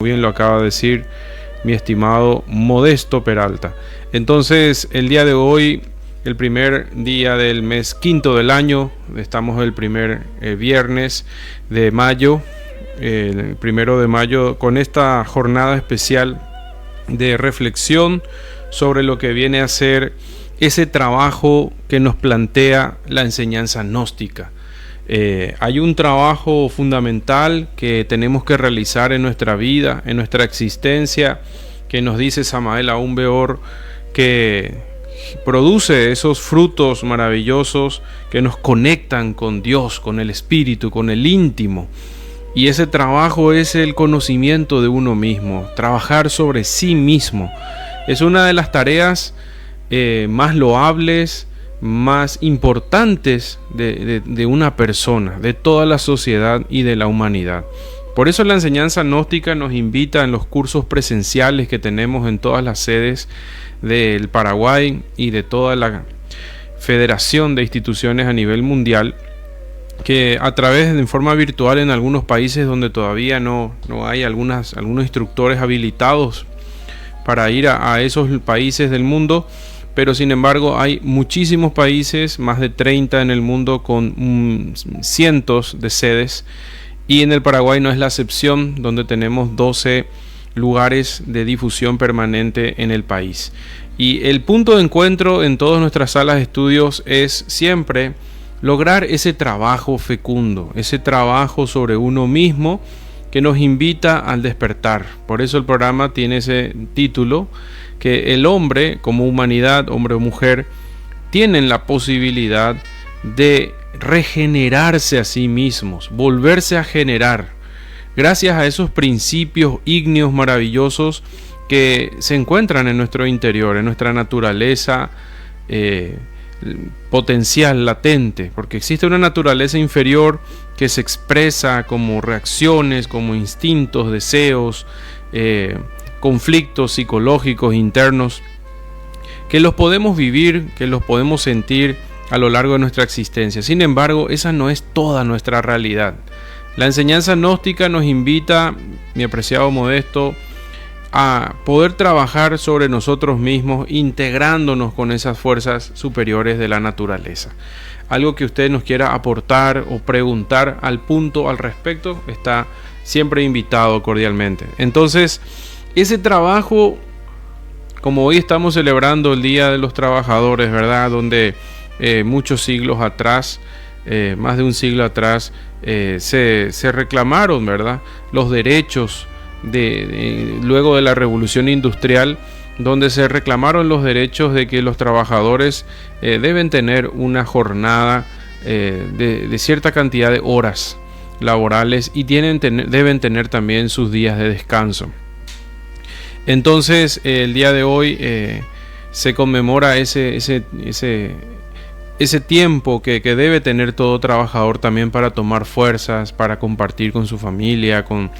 Bien lo acaba de decir mi estimado Modesto Peralta. Entonces, el día de hoy, el primer día del mes quinto del año, estamos el primer viernes de mayo, el 1 de mayo, con esta jornada especial de reflexión sobre lo que viene a ser ese trabajo que nos plantea la enseñanza gnóstica. Hay un trabajo fundamental que tenemos que realizar en nuestra vida, en nuestra existencia, que nos dice Samael Aún Weor, que produce esos frutos maravillosos que nos conectan con Dios, con el Espíritu, con el íntimo. Y ese trabajo es el conocimiento de uno mismo, trabajar sobre sí mismo. Es una de las tareas más loables, más importantes de una persona, de toda la sociedad y de la humanidad. Por eso la enseñanza gnóstica nos invita en los cursos presenciales que tenemos en todas las sedes del Paraguay y de toda la federación de instituciones a nivel mundial, que a través de forma virtual en algunos países donde todavía no hay algunos instructores habilitados para ir a esos países del mundo. Pero sin embargo hay muchísimos países, más de 30 en el mundo, con cientos de sedes, y en el Paraguay no es la excepción, donde tenemos 12 lugares de difusión permanente en el país. Y el punto de encuentro en todas nuestras salas de estudios es siempre lograr ese trabajo fecundo, ese trabajo sobre uno mismo que nos invita al despertar. Por eso el programa tiene ese título, que el hombre como humanidad, hombre o mujer, tienen la posibilidad de regenerarse a sí mismos, volverse a generar, gracias a esos principios ígneos maravillosos que se encuentran en nuestro interior, en nuestra naturaleza potencial, latente, porque existe una naturaleza inferior que se expresa como reacciones, como instintos, deseos, conflictos psicológicos internos, que los podemos vivir, que los podemos sentir a lo largo de nuestra existencia. Sin embargo, esa no es toda nuestra realidad. La enseñanza gnóstica nos invita, mi apreciado Modesto, a poder trabajar sobre nosotros mismos, integrándonos con esas fuerzas superiores de la naturaleza. Algo que usted nos quiera aportar o preguntar al punto al respecto, está siempre invitado cordialmente. Entonces, ese trabajo, como hoy estamos celebrando el Día de los Trabajadores, ¿verdad? Donde muchos siglos atrás, más de un siglo atrás, se reclamaron, ¿verdad?, los derechos luego de la Revolución Industrial, donde se reclamaron los derechos de que los trabajadores deben tener una jornada de cierta cantidad de horas laborales y deben tener también sus días de descanso. Entonces, el día de hoy se conmemora ese tiempo que debe tener todo trabajador también para tomar fuerzas, para compartir con su familia, con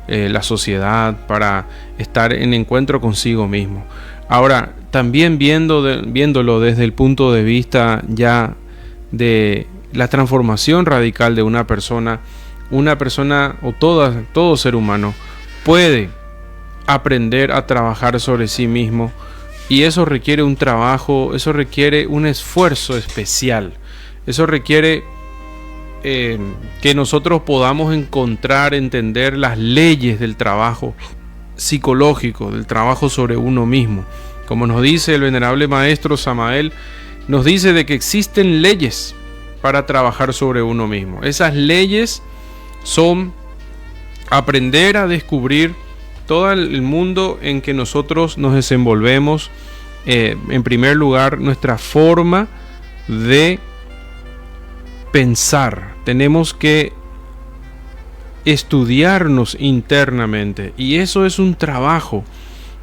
la sociedad, para estar en encuentro consigo mismo. Ahora, también viéndolo desde el punto de vista ya de la transformación radical de una persona o todo ser humano puede aprender a trabajar sobre sí mismo, y eso requiere un trabajo, eso requiere un esfuerzo especial, eso requiere que nosotros podamos entender las leyes del trabajo psicológico, del trabajo sobre uno mismo. Como nos dice el venerable maestro Samael, nos dice de que existen leyes para trabajar sobre uno mismo. Esas leyes son aprender a descubrir todo el mundo en que nosotros nos desenvolvemos. En primer lugar, nuestra forma de pensar. Tenemos que estudiarnos internamente, y eso es un trabajo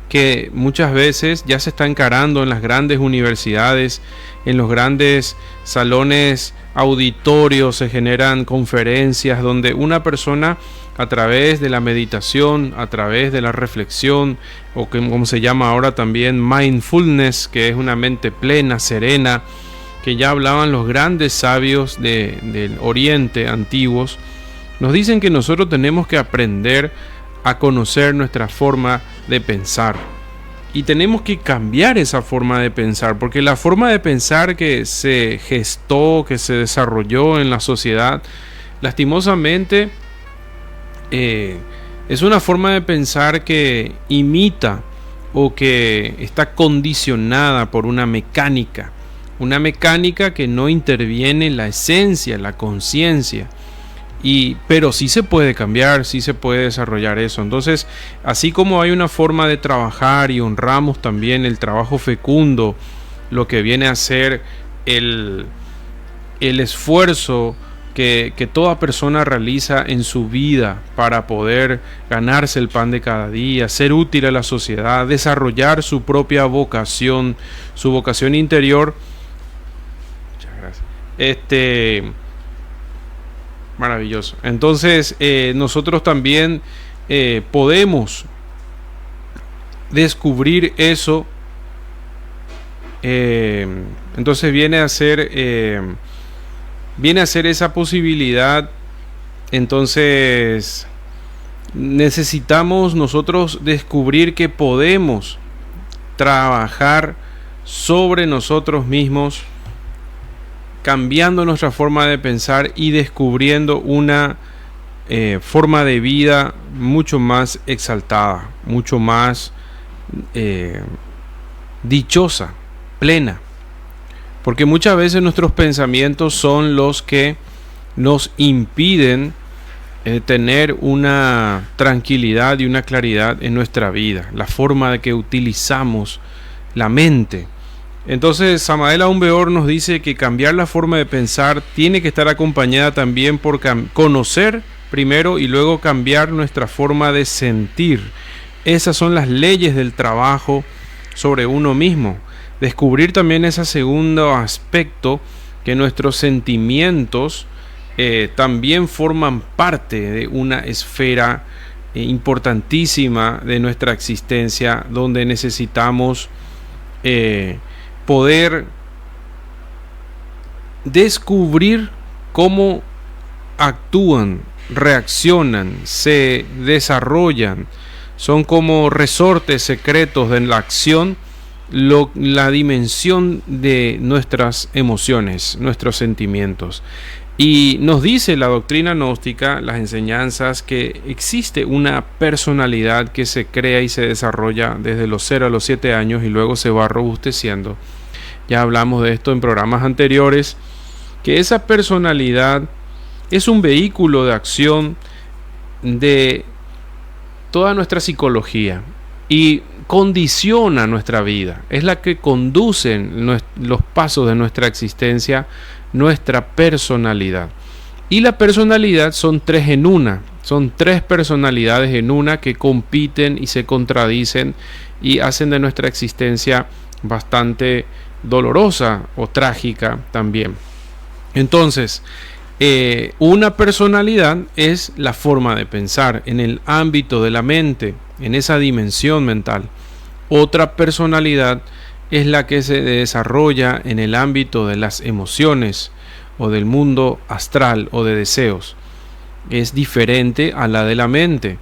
que muchas veces ya se está encarando en las grandes universidades, en los grandes salones auditorios. Se generan conferencias donde una persona, a través de la meditación, a través de la reflexión, o como se llama ahora también mindfulness, que es una mente plena, serena, que ya hablaban los grandes sabios del Oriente antiguos, nos dicen que nosotros tenemos que aprender a conocer nuestra forma de pensar. Y tenemos que cambiar esa forma de pensar, porque la forma de pensar que se gestó, que se desarrolló en la sociedad, lastimosamente, es una forma de pensar que imita o que está condicionada por una mecánica que no interviene en la esencia, en la conciencia. Pero sí se puede cambiar, sí se puede desarrollar eso. Entonces, así como hay una forma de trabajar y honramos también el trabajo fecundo, lo que viene a ser el esfuerzo que toda persona realiza en su vida para poder ganarse el pan de cada día, ser útil a la sociedad, desarrollar su propia vocación, su vocación interior. Muchas gracias. Maravilloso. Entonces, nosotros también podemos descubrir eso. Entonces viene a ser esa posibilidad. Entonces necesitamos nosotros descubrir que podemos trabajar sobre nosotros mismos, cambiando nuestra forma de pensar y descubriendo una forma de vida mucho más exaltada, mucho más dichosa, plena. Porque muchas veces nuestros pensamientos son los que nos impiden tener una tranquilidad y una claridad en nuestra vida, la forma de que utilizamos la mente. Entonces, Samael Aun Weor nos dice que cambiar la forma de pensar tiene que estar acompañada también por conocer primero y luego cambiar nuestra forma de sentir. Esas son las leyes del trabajo sobre uno mismo. Descubrir también ese segundo aspecto, que nuestros sentimientos también forman parte de una esfera importantísima de nuestra existencia, donde necesitamos poder descubrir cómo actúan, reaccionan, se desarrollan. Son como resortes secretos de la acción, la dimensión de nuestras emociones, nuestros sentimientos. Y nos dice la doctrina gnóstica, las enseñanzas, que existe una personalidad que se crea y se desarrolla desde los 0 a los 7 años y luego se va robusteciendo. Ya hablamos de esto en programas anteriores, que esa personalidad es un vehículo de acción de toda nuestra psicología y condiciona nuestra vida. Es la que conduce los pasos de nuestra existencia, nuestra personalidad. Y la personalidad son tres en una. Son tres personalidades en una que compiten y se contradicen y hacen de nuestra existencia bastante dolorosa o trágica también. Entonces, una personalidad es la forma de pensar en el ámbito de la mente, en esa dimensión mental. Otra personalidad es la que se desarrolla en el ámbito de las emociones o del mundo astral o de deseos. Es diferente a la de la mente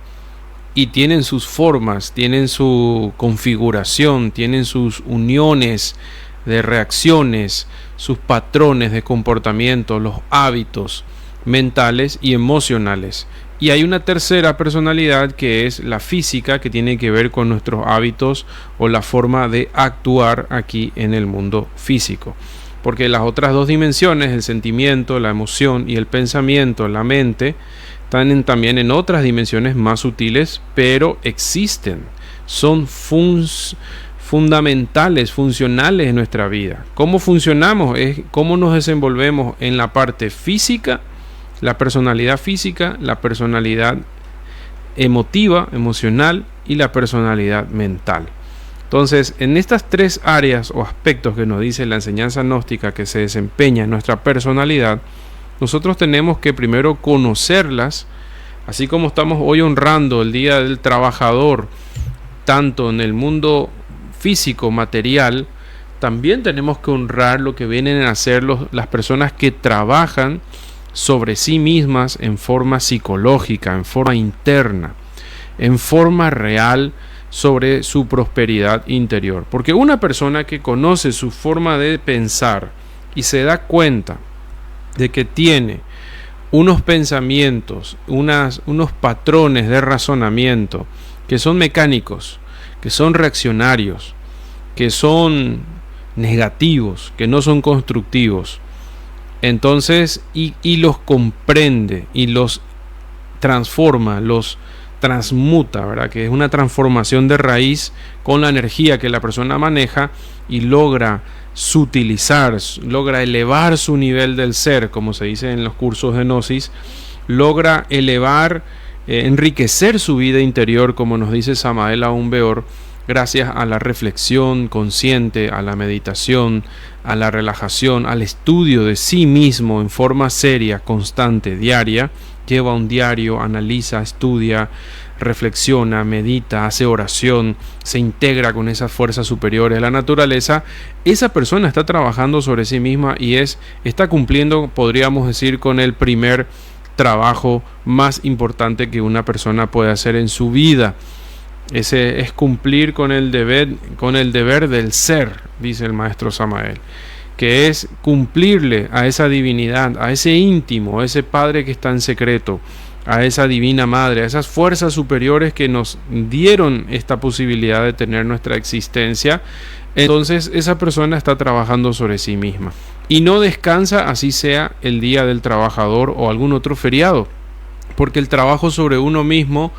y tienen sus formas, tienen su configuración, tienen sus uniones de reacciones, sus patrones de comportamiento, los hábitos mentales y emocionales. Y hay una tercera personalidad que es la física, que tiene que ver con nuestros hábitos o la forma de actuar aquí en el mundo físico. Porque las otras dos dimensiones, el sentimiento, la emoción y el pensamiento, la mente, están también en otras dimensiones más sutiles, pero existen, son fundamentales, funcionales en nuestra vida. ¿Cómo funcionamos? Es cómo nos desenvolvemos en la parte física, la personalidad física, la personalidad emotiva, emocional y la personalidad mental. Entonces, en estas tres áreas o aspectos que nos dice la enseñanza gnóstica que se desempeña en nuestra personalidad, nosotros tenemos que primero conocerlas, así como estamos hoy honrando el Día del Trabajador, tanto en el mundo físico, material, también tenemos que honrar lo que vienen a hacer las personas que trabajan sobre sí mismas en forma psicológica, en forma interna. en forma real sobre su prosperidad interior. Porque una persona que conoce su forma de pensar y se da cuenta de que tiene unos pensamientos, unos patrones de razonamiento que son mecánicos, que son reaccionarios, que son negativos, que no son constructivos, entonces y los comprende y los transforma, los transmuta, ¿verdad? Que es una transformación de raíz con la energía que la persona maneja y logra sutilizar, logra elevar su nivel del ser, como se dice en los cursos de Gnosis, logra elevar, enriquecer su vida interior, como nos dice Samael Aun Weor, gracias a la reflexión consciente, a la meditación, a la relajación, al estudio de sí mismo en forma seria, constante, diaria. Lleva un diario, analiza, estudia, reflexiona, medita, hace oración, se integra con esas fuerzas superiores de la naturaleza. Esa persona está trabajando sobre sí misma y está cumpliendo, podríamos decir, con el primer trabajo más importante que una persona puede hacer en su vida. Ese es cumplir con el deber del ser, dice el maestro Samael, que es cumplirle a esa divinidad, a ese íntimo, a ese Padre que está en secreto, a esa divina madre, a esas fuerzas superiores que nos dieron esta posibilidad de tener nuestra existencia. Entonces esa persona está trabajando sobre sí misma y no descansa, así sea el Día del Trabajador o algún otro feriado, porque el trabajo sobre uno mismo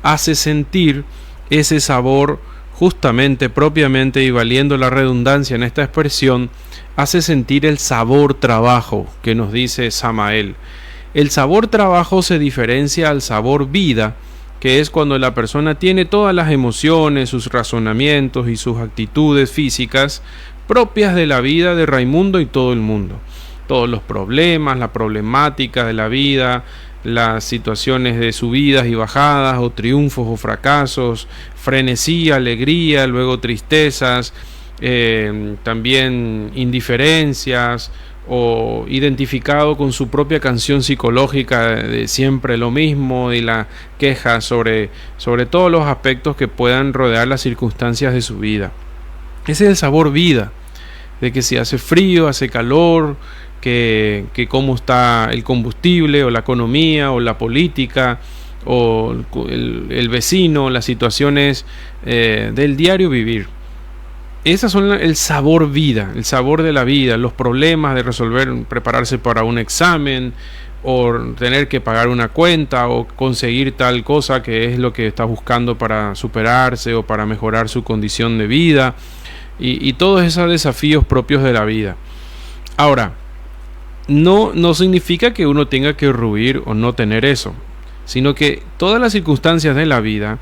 hace sentir ese sabor, justamente, propiamente, y valiendo la redundancia en esta expresión, hace sentir el sabor trabajo que nos dice Samael. El sabor trabajo se diferencia al sabor vida, que es cuando la persona tiene todas las emociones, sus razonamientos y sus actitudes físicas propias de la vida de Raimundo y todo el mundo. Todos los problemas, la problemática de la vida, las situaciones de subidas y bajadas, o triunfos o fracasos, frenesí, alegría, luego tristezas, también indiferencias, o identificado con su propia canción psicológica de siempre lo mismo y la queja sobre todos los aspectos que puedan rodear las circunstancias de su vida. Ese es el sabor vida, de que si hace frío, hace calor, que cómo está el combustible o la economía o la política o el vecino, las situaciones del diario vivir. Esas son el sabor vida, el sabor de la vida, los problemas de resolver, prepararse para un examen o tener que pagar una cuenta o conseguir tal cosa que es lo que está buscando para superarse o para mejorar su condición de vida y todos esos desafíos propios de la vida. Ahora, no significa que uno tenga que huir o no tener eso, sino que todas las circunstancias de la vida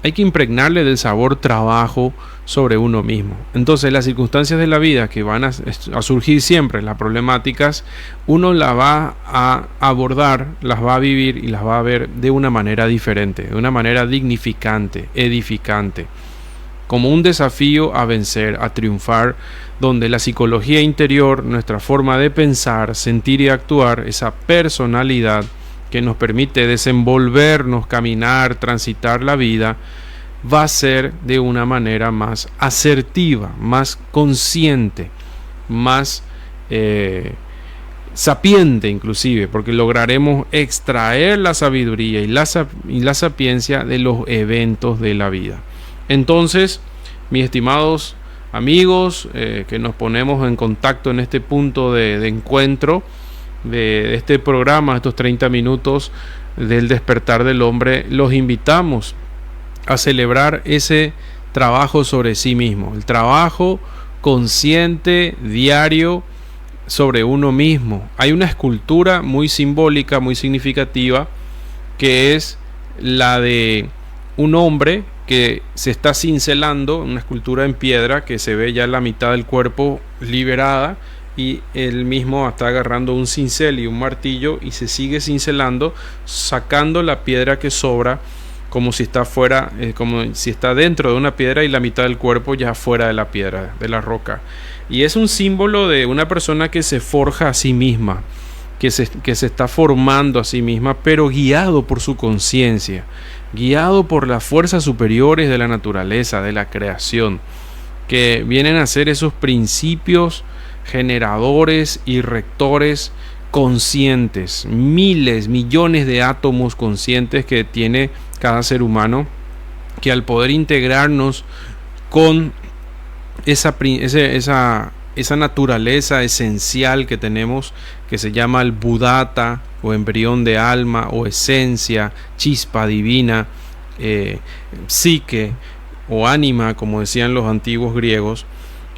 hay que impregnarle del sabor trabajo sobre uno mismo. Entonces las circunstancias de la vida que van a surgir siempre, las problemáticas, uno las va a abordar, las va a vivir y las va a ver de una manera diferente, de una manera dignificante, edificante, como un desafío a vencer, a triunfar, donde la psicología interior, nuestra forma de pensar, sentir y actuar, esa personalidad que nos permite desenvolvernos, caminar, transitar la vida, va a ser de una manera más asertiva, más consciente, más sapiente inclusive, porque lograremos extraer la sabiduría y la sapiencia de los eventos de la vida. Entonces, mis estimados amigos, que nos ponemos en contacto en este punto de encuentro de este programa, estos 30 minutos del despertar del hombre, los invitamos a celebrar ese trabajo sobre sí mismo, el trabajo consciente, diario, sobre uno mismo. Hay una escultura muy simbólica, muy significativa, que es la de un hombre que se está cincelando, una escultura en piedra que se ve ya la mitad del cuerpo liberada, y él mismo está agarrando un cincel y un martillo y se sigue cincelando, sacando la piedra que sobra, como si está fuera, como si está dentro de una piedra y la mitad del cuerpo ya fuera de la piedra, de la roca. Y es un símbolo de una persona que se forja a sí misma, que se está formando a sí misma, pero guiado por su conciencia. guiado por las fuerzas superiores de la naturaleza, de la creación, que vienen a ser esos principios generadores y rectores conscientes, miles, millones de átomos conscientes que tiene cada ser humano, que al poder integrarnos con esa naturaleza esencial que tenemos, que se llama el Buddhata o embrión de alma o esencia, chispa divina, psique o ánima, como decían los antiguos griegos,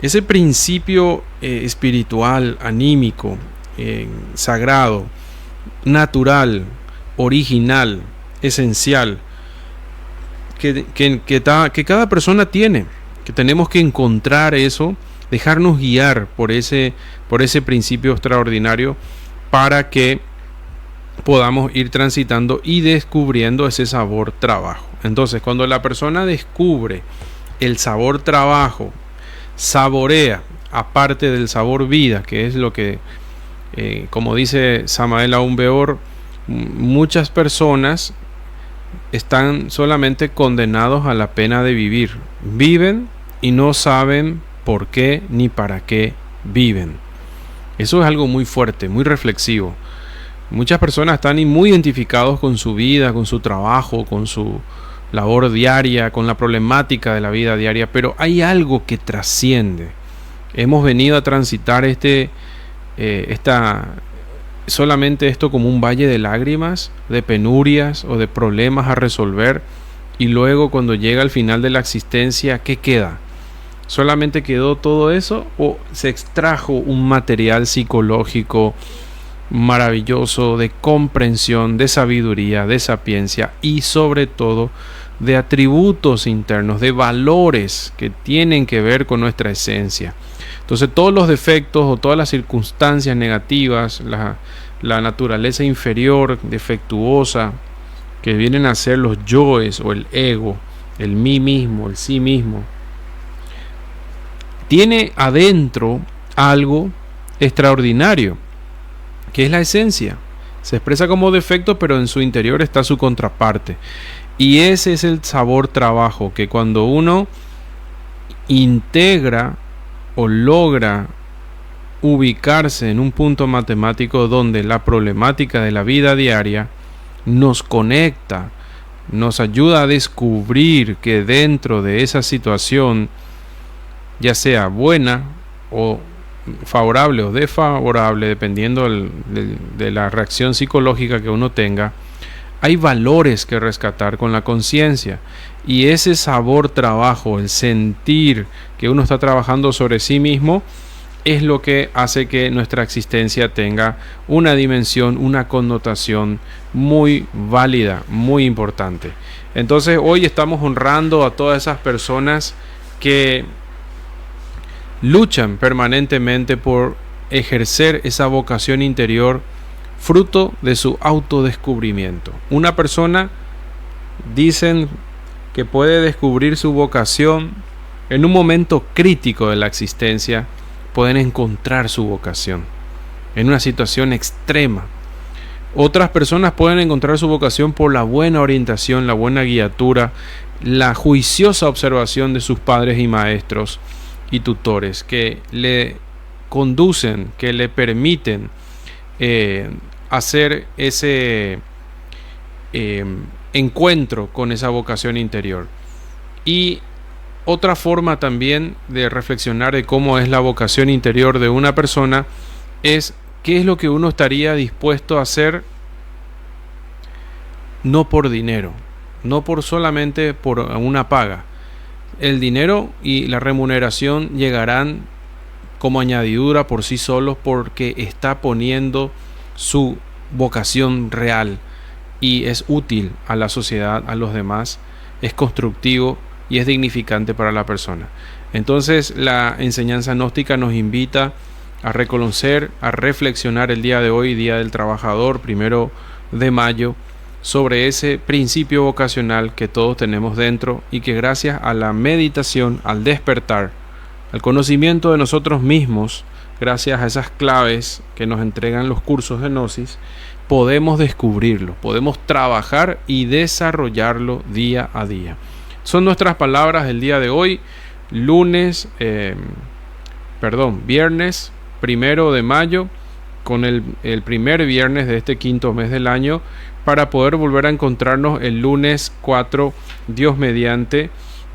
ese principio espiritual, anímico, sagrado, natural, original, esencial, que cada persona tiene, que tenemos que encontrar eso, dejarnos guiar por ese principio extraordinario para que podamos ir transitando y descubriendo ese sabor trabajo. Entonces, cuando la persona descubre el sabor trabajo, saborea, aparte del sabor vida, que es lo que, como dice Samael Aun Weor, muchas personas están solamente condenados a la pena de vivir. Viven y no saben por qué ni para qué viven. Eso es algo muy fuerte, muy reflexivo. Muchas personas están muy identificados con su vida, con su trabajo, con su labor diaria, con la problemática de la vida diaria, pero hay algo que trasciende. Hemos venido a transitar solamente esto como un valle de lágrimas, de penurias o de problemas a resolver, y luego cuando llega al final de la existencia, ¿qué queda? ¿Solamente quedó todo eso o se extrajo un material psicológico maravilloso de comprensión, de sabiduría, de sapiencia y sobre todo de atributos internos, de valores que tienen que ver con nuestra esencia? Entonces todos los defectos o todas las circunstancias negativas, la naturaleza inferior, defectuosa, que vienen a ser los yoes o el ego, el mí mismo, el sí mismo, tiene adentro algo extraordinario, que es la esencia. Se expresa como defecto, pero en su interior está su contraparte. Y ese es el sabor trabajo, que cuando uno integra o logra ubicarse en un punto matemático donde la problemática de la vida diaria nos conecta, nos ayuda a descubrir que dentro de esa situación, ya sea buena o favorable o desfavorable, dependiendo de la reacción psicológica que uno tenga, hay valores que rescatar con la conciencia. Y ese sabor trabajo, el sentir que uno está trabajando sobre sí mismo, es lo que hace que nuestra existencia tenga una dimensión, una connotación muy válida, muy importante. Entonces hoy estamos honrando a todas esas personas que luchan permanentemente por ejercer esa vocación interior, fruto de su autodescubrimiento. Una persona, dicen, que puede descubrir su vocación en un momento crítico de la existencia. Pueden encontrar su vocación en una situación extrema. Otras personas pueden encontrar su vocación por la buena orientación, la buena guiatura, la juiciosa observación de sus padres y maestros y tutores, que le conducen, que le permiten hacer ese encuentro con esa vocación interior. Y otra forma también de reflexionar de cómo es la vocación interior de una persona es qué es lo que uno estaría dispuesto a hacer, no por dinero, no por solamente por una paga. El dinero y la remuneración llegarán como añadidura por sí solos, porque está poniendo su vocación real y es útil a la sociedad, a los demás, es constructivo y es dignificante para la persona. Entonces la enseñanza gnóstica nos invita a reconocer, a reflexionar el día de hoy, Día del Trabajador, 1 de mayo, sobre ese principio vocacional que todos tenemos dentro y que gracias a la meditación, al despertar, al conocimiento de nosotros mismos, gracias a esas claves que nos entregan los cursos de Gnosis, podemos descubrirlo, podemos trabajar y desarrollarlo día a día. Son nuestras palabras del día de hoy, viernes 1 de mayo, con el primer viernes de este quinto mes del año, para poder volver a encontrarnos el lunes 4, Dios mediante,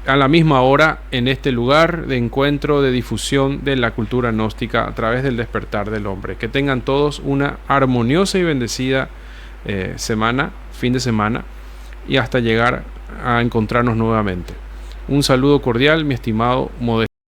a la misma hora, en este lugar de encuentro, de difusión de la cultura gnóstica a través del despertar del hombre. Que tengan todos una armoniosa y bendecida fin de semana, y hasta llegar a encontrarnos nuevamente. Un saludo cordial, mi estimado Modesto.